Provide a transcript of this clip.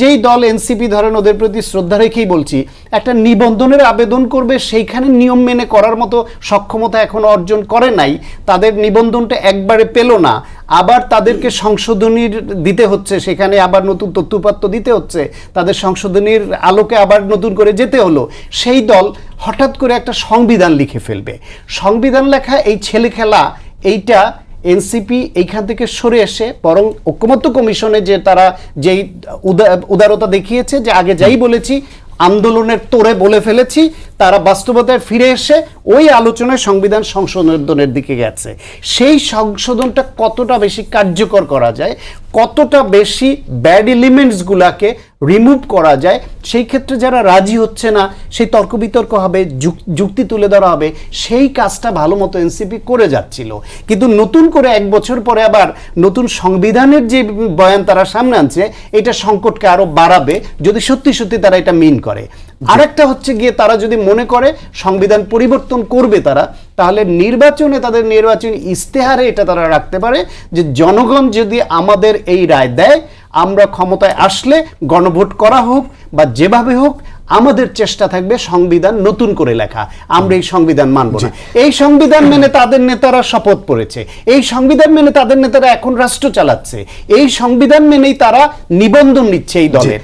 যেই দল এনসিপি ধরেন ওদের প্রতি শ্রদ্ধা রেখেই বলছি একটা নিবন্ধনের আবেদন করবে সেইখানে নিয়ম মেনে করার মতো সক্ষমতা এখনো অর্জন করে নাই, তাদের নিবন্ধনটা একবারে পেল না, আবার তাদেরকে সংশোধনীর দিতে হচ্ছে, সেখানে আবার নতুন তথ্যপাত্র দিতে হচ্ছে, তাদের সংশোধনীর আলোকে আবার নতুন করে যেতে হলো। সেই দল হঠাৎ করে একটা সংবিধান লিখে ফেলবে। সংবিধান লেখা এই ছেলে খেলা, এইটা এনসিপি এইখান থেকে সরে এসে বরং ঐকমত্য কমিশনে যে তারা যেই উদারতা দেখিয়েছে, যে আগে যাই বলেছি আন্দোলনের তোরে বলে ফেলেছি, তারা বাস্তবতায় ফিরে এসে ওই আলোচনায় সংবিধান সংশোধনের দিকে গেছে। সেই সংশোধনটা কতটা বেশি কার্যকর করা যায়, কতটা বেশি ব্যাড এলিমেন্টসগুলোকে রিমুভ করা যায়, সেই ক্ষেত্রে যারা রাজি হচ্ছে না সেই তর্ক বিতর্ক হবে, যুক্তি তুলে ধরা হবে, সেই কাজটা ভালো মতো এনসিপি করে যাচ্ছিল। কিন্তু নতুন করে এক বছর পরে আবার নতুন সংবিধানের যে বয়ান তারা সামনে আনছে, এটা সংকটকে আরো বাড়াবে যদি সত্যি সত্যি তারা এটা মিন করে। আরেকটা হচ্ছে গিয়ে তারা যদি মনে করে সংবিধান পরিবর্তন করবে তারা, তাহলে নির্বাচনে তাদের নির্বাচনী ইস্তেহারে এটা তারা রাখতে পারে যে জনগণ যদি আমাদের এই রায় দেয়, আমরা ক্ষমতায় আসলে গণভোট করা হোক বা যেভাবে হোক, আমাদের চেষ্টা থাকবে সংবিধান নতুন করে লেখা, আমরা এই সংবিধান মানব না। এই সংবিধান মেনে তাদের নেতারা শপথ পড়েছে, এই সংবিধান মেনে তাদের নেতারা এখন রাষ্ট্র চালাচ্ছে, এই সংবিধান মেনেই তারা নিবন্ধন নিচ্ছে এই দলের।